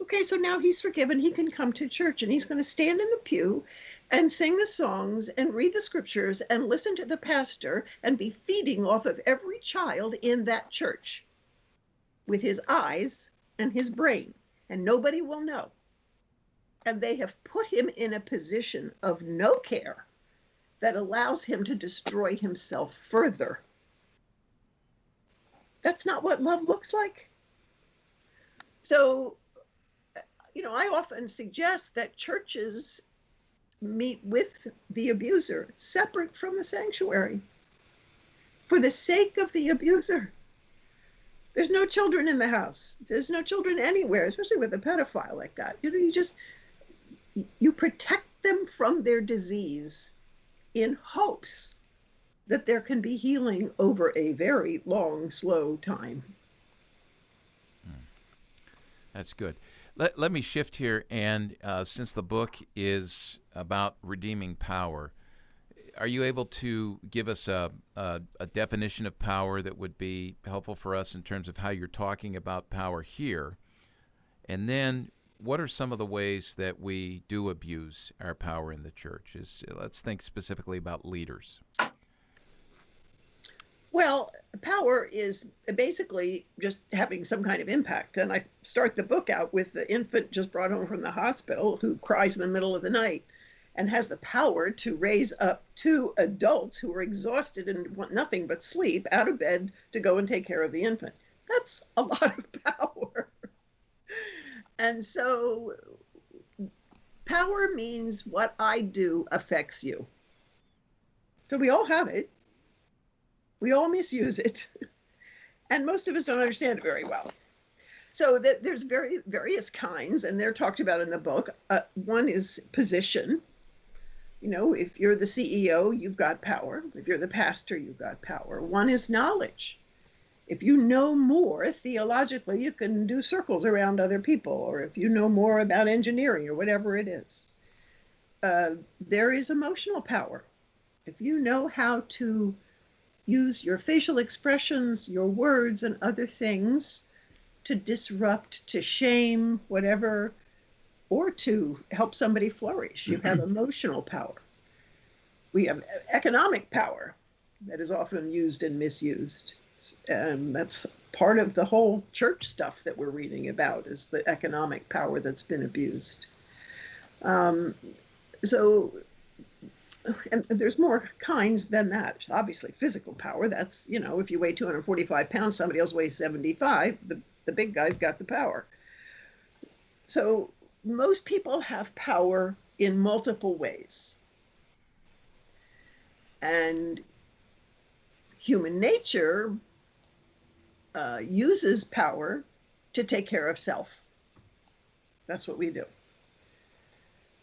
okay, so now he's forgiven, he can come to church and he's going to stand in the pew and sing the songs and read the scriptures and listen to the pastor and be feeding off of every child in that church with his eyes and his brain, and nobody will know. And they have put him in a position of no care that allows him to destroy himself further. That's not what love looks like. So, I often suggest that churches meet with the abuser separate from the sanctuary for the sake of the abuser. There's no children in the house. There's no children anywhere, especially with a pedophile like that. You protect them from their disease in hopes that there can be healing over a very long, slow time. That's good. Let me shift here, and since the book is about redeeming power, are you able to give us a definition of power that would be helpful for us in terms of how you're talking about power here? And then what are some of the ways that we do abuse our power in the church? Let's think specifically about leaders. Well, power is basically just having some kind of impact. And I start the book out with the infant just brought home from the hospital who cries in the middle of the night and has the power to raise up two adults who are exhausted and want nothing but sleep out of bed to go and take care of the infant. That's a lot of power. And so power means what I do affects you. So we all have it. We all misuse it. And most of us don't understand it very well. So there's various kinds, and they're talked about in the book. One is position. You know, if you're the CEO, you've got power. If you're the pastor, you've got power. One is knowledge. If you know more theologically, you can do circles around other people, or if you know more about engineering or whatever it is. There is emotional power. If you know how to use your facial expressions, your words, and other things to disrupt, to shame, whatever, or to help somebody flourish. You have emotional power. We have economic power that is often used and misused. And that's part of the whole church stuff that we're reading about, is the economic power that's been abused. And there's more kinds than that. Obviously, physical power, that's, you know, if you weigh 245 pounds, somebody else weighs 75, the big guy's got the power. So most people have power in multiple ways. And human nature uses power to take care of self. That's what we do.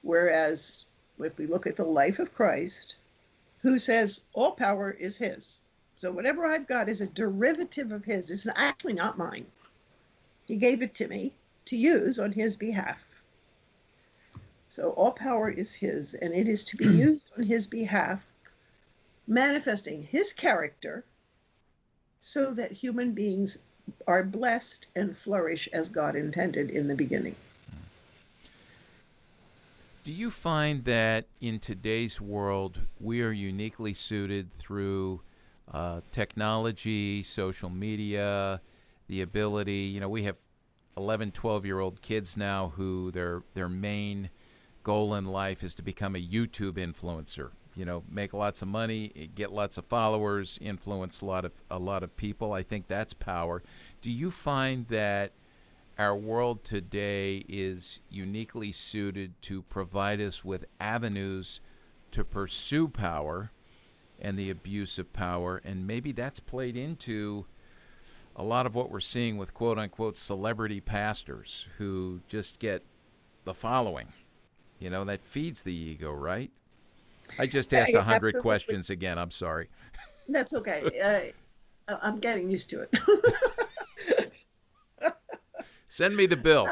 Whereas if we look at the life of Christ, who says all power is his. So whatever I've got is a derivative of his. It's actually not mine. He gave it to me to use on his behalf. So all power is his, and it is to be used on his behalf, manifesting his character so that human beings are blessed and flourish as God intended in the beginning. Do you find that in today's world we are uniquely suited through technology, social media, the ability, you know, we have 11, 12-year-old kids now who their main goal in life is to become a YouTube influencer, you know, make lots of money, get lots of followers, influence a lot of people. I think that's power. Do you find that our world today is uniquely suited to provide us with avenues to pursue power and the abuse of power, and maybe that's played into a lot of what we're seeing with quote-unquote celebrity pastors who just get the following. You know, that feeds the ego, right? I just asked 100 questions again. I'm sorry. That's okay. I'm getting used to it. Send me the bill.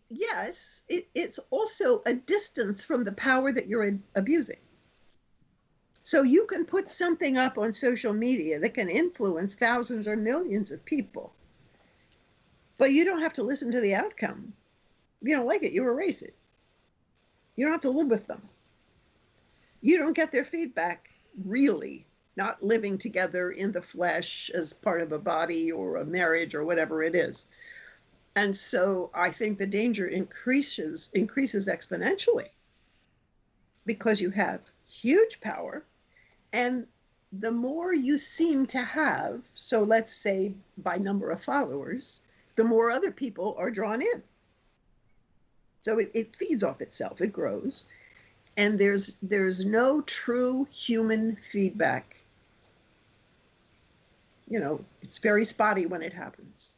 Yes, it's also a distance from the power that you're abusing. So you can put something up on social media that can influence thousands or millions of people, but you don't have to listen to the outcome. If you don't like it, you erase it. You don't have to live with them. You don't get their feedback, really. Not living together in the flesh as part of a body or a marriage or whatever it is. And so I think the danger increases exponentially because you have huge power, and the more you seem to have, so let's say by number of followers, the more other people are drawn in. So it feeds off itself, it grows. And there's no true human feedback It's very spotty when it happens.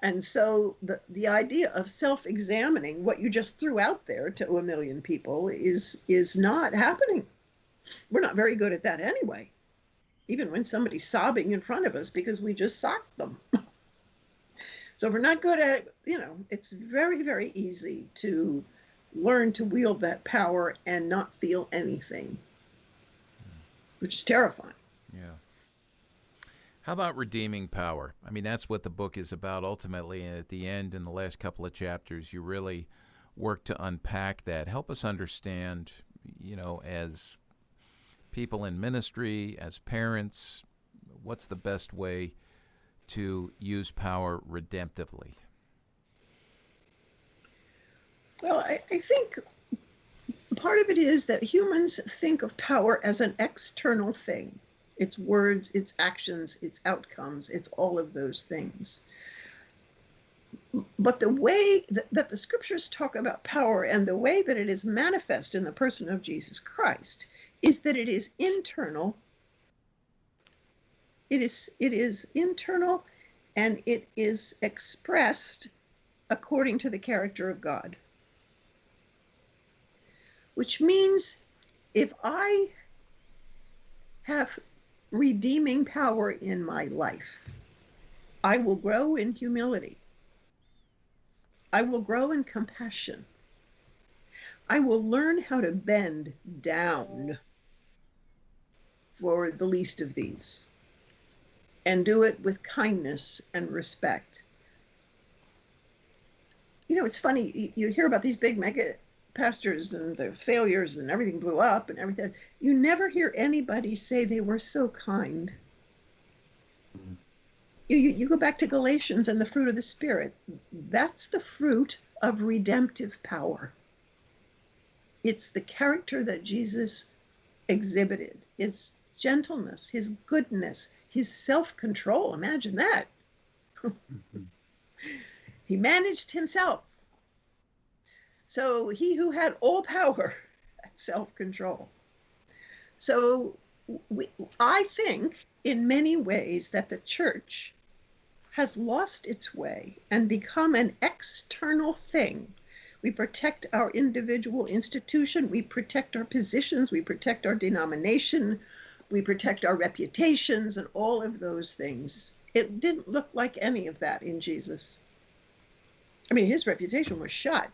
And so the idea of self-examining what you just threw out there to a million people is not happening. We're not very good at that anyway, even when somebody's sobbing in front of us because we just socked them. So if we're not good at it, it's very, very easy to learn to wield that power and not feel anything, which is terrifying. Yeah. How about redeeming power? I mean, that's what the book is about ultimately. And at the end, in the last couple of chapters, you really work to unpack that. Help us understand, as people in ministry, as parents, what's the best way to use power redemptively? Well, I think part of it is that humans think of power as an external thing. Its words, its actions, its outcomes, it's all of those things. But the way that the scriptures talk about power and the way that it is manifest in the person of Jesus Christ is that it is internal. It is internal, and it is expressed according to the character of God. Which means if I have redeeming power in my life, I will grow in humility. I will grow in compassion. I will learn how to bend down for the least of these and do it with kindness and respect. It's funny, you hear about these big mega pastors and their failures and everything blew up and everything. You never hear anybody say they were so kind. Mm-hmm. You go back to Galatians and the fruit of the Spirit. That's the fruit of redemptive power. It's the character that Jesus exhibited, his gentleness, his goodness, his self-control. Imagine that. Mm-hmm. He managed himself. So he who had all power had self-control. So I think in many ways that the church has lost its way and become an external thing. We protect our individual institution, we protect our positions, we protect our denomination, we protect our reputations and all of those things. It didn't look like any of that in Jesus. I mean, his reputation was shot.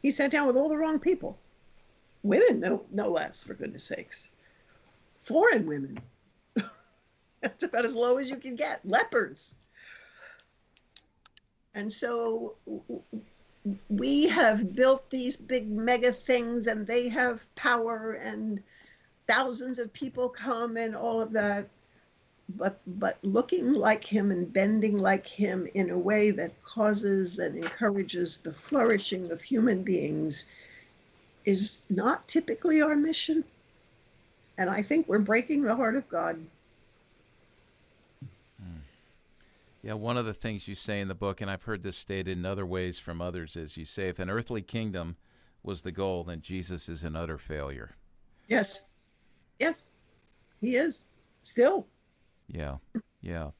He sat down with all the wrong people. Women, no less, for goodness sakes. Foreign women. That's about as low as you can get. Lepers. And so we have built these big mega things and they have power and thousands of people come and all of that. But looking like him and bending like him in a way that causes and encourages the flourishing of human beings is not typically our mission. And I think we're breaking the heart of God. Yeah, one of the things you say in the book, and I've heard this stated in other ways from others, is you say if an earthly kingdom was the goal, then Jesus is an utter failure. Yes, he is, still. Yeah.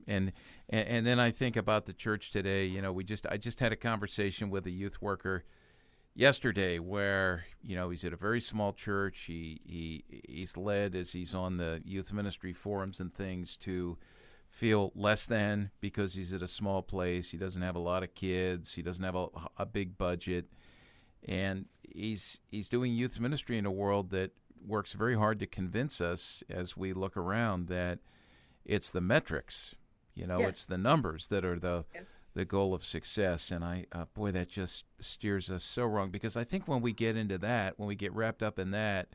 And then I think about the church today. I just had a conversation with a youth worker yesterday where, he's at a very small church. He's led, as he's on the youth ministry forums and things, to feel less than because he's at a small place. He doesn't have a lot of kids. He doesn't have a big budget. And he's doing youth ministry in a world that works very hard to convince us as we look around that it's the metrics, yes. It's the numbers that are the goal of success. And boy, that just steers us so wrong, because I think when we get into that, when we get wrapped up in that,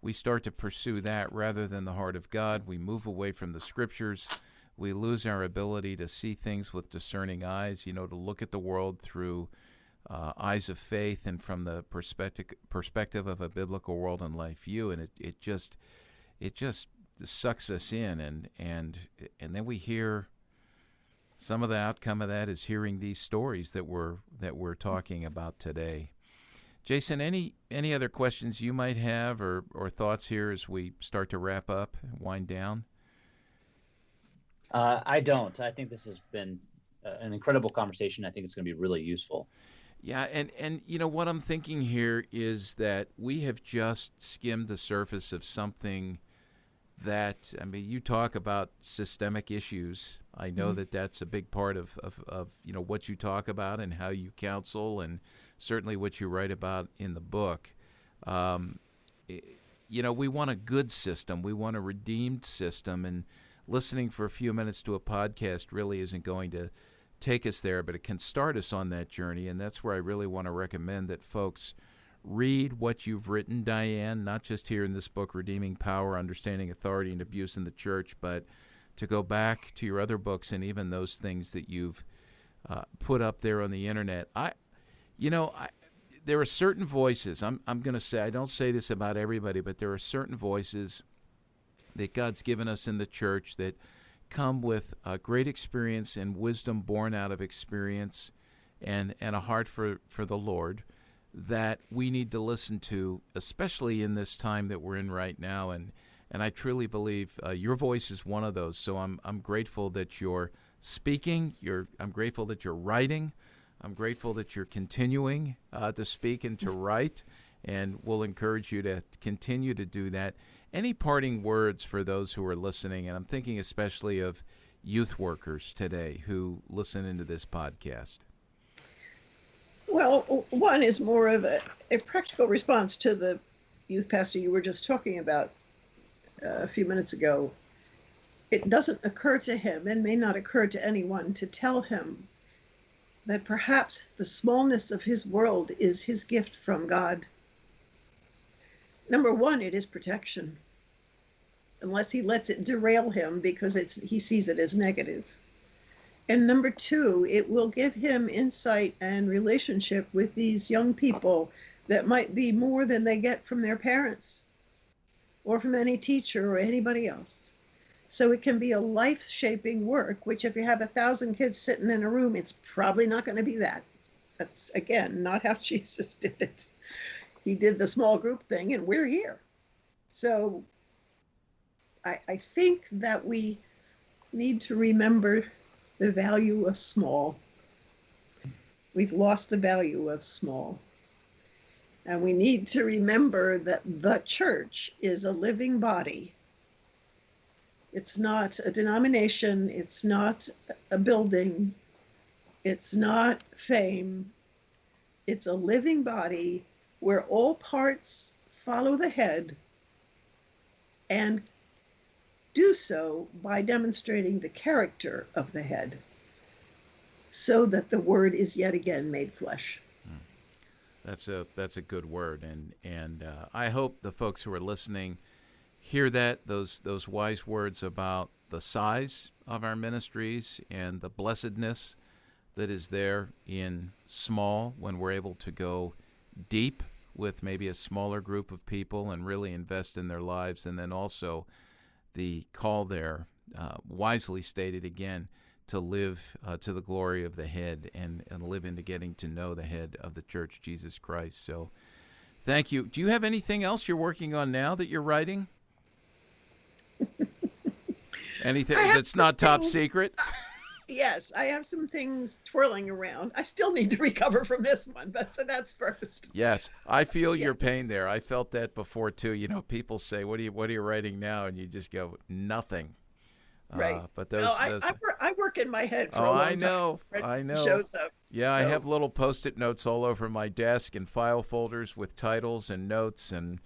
we start to pursue that rather than the heart of God. We move away from the scriptures. We lose our ability to see things with discerning eyes, to look at the world through eyes of faith and from the perspective of a biblical world and life view. And it just sucks us in, and then we hear some of the outcome of that is hearing these stories that we're talking about today. Jason, any other questions you might have or thoughts here as we start to wrap up and wind down? I don't. I think this has been an incredible conversation. I think it's going to be really useful. Yeah, and what I'm thinking here is that we have just skimmed the surface of something that, I mean, you talk about systemic issues. I know that that's a big part of what you talk about and how you counsel, and certainly what you write about in the book. We want a good system. We want a redeemed system, and listening for a few minutes to a podcast really isn't going to take us there, but it can start us on that journey, and that's where I really want to recommend that folks read what you've written, Diane, not just here in this book, Redeeming Power, Understanding Authority and Abuse in the Church, but to go back to your other books and even those things that you've put up there on the internet. There are certain voices, I'm going to say, I don't say this about everybody, but there are certain voices that God's given us in the church that come with great experience and wisdom born out of experience and a heart for the Lord that we need to listen to, especially in this time that we're in right now. And I truly believe your voice is one of those. So I'm grateful that you're speaking. I'm grateful that you're writing. I'm grateful that you're continuing to speak and to write, and we'll encourage you to continue to do that. Any parting words for those who are listening? And I'm thinking especially of youth workers today who listen into this podcast. Well, one is more of a practical response to the youth pastor you were just talking about a few minutes ago. It doesn't occur to him, and may not occur to anyone, to tell him that perhaps the smallness of his world is his gift from God. Number one, it is protection, unless he lets it derail him because he sees it as negative. And number two, it will give him insight and relationship with these young people that might be more than they get from their parents or from any teacher or anybody else. So it can be a life-shaping work, which if you have 1,000 kids sitting in a room, it's probably not going to be that. That's, again, not how Jesus did it. He did the small group thing, and we're here. So I think that we need to remember the value of small. We've lost the value of small. And we need to remember that the church is a living body. It's not a denomination. It's not a building. It's not fame. It's a living body where all parts follow the head and do so by demonstrating the character of the head, so that the word is yet again made flesh. That's a good word, and I hope the folks who are listening hear those wise words about the size of our ministries and the blessedness that is there in small, when we're able to go deep with maybe a smaller group of people and really invest in their lives, and then also the call there, wisely stated again, to live to the glory of the head and live into getting to know the head of the church, Jesus Christ. So thank you. Do you have anything else you're working on now that you're writing? Anything that's not top secret? Yes, I have some things twirling around. I still need to recover from this one, but so that's first. Yes, I feel your pain there. I felt that before too. People say, "What are you writing now?" And you just go, "Nothing." Right. But those, I work in my head for a long time. I know. Shows up. Yeah, so. I have little Post-it notes all over my desk and file folders with titles and notes, and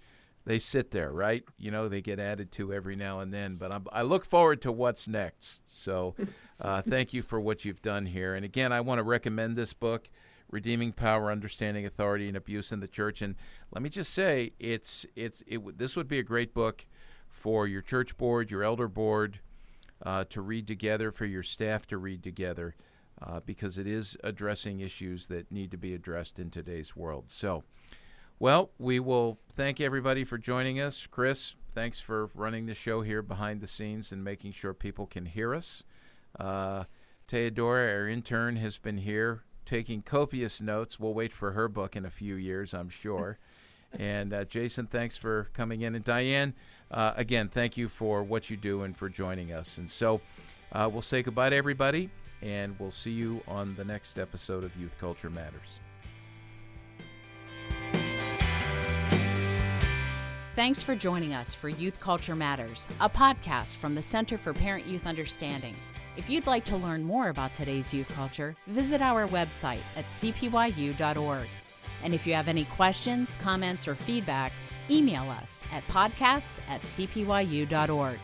they sit there, right? They get added to every now and then. But I look forward to what's next. So thank you for what you've done here. And again, I want to recommend this book, Redeeming Power, Understanding Authority and Abuse in the Church. And let me just say, this would be a great book for your church board, your elder board, to read together, for your staff to read together, because it is addressing issues that need to be addressed in today's world. So, well, we will thank everybody for joining us. Chris, thanks for running the show here behind the scenes and making sure people can hear us. Theodora, our intern, has been here taking copious notes. We'll wait for her book in a few years, I'm sure. And Jason, thanks for coming in. And Diane, again, thank you for what you do and for joining us. And so We'll say goodbye to everybody, and we'll see you on the next episode of Youth Culture Matters. Thanks for joining us for Youth Culture Matters, a podcast from the Center for Parent-Youth Understanding. If you'd like to learn more about today's youth culture, visit our website at cpyu.org. And if you have any questions, comments, or feedback, email us at podcast@cpyu.org.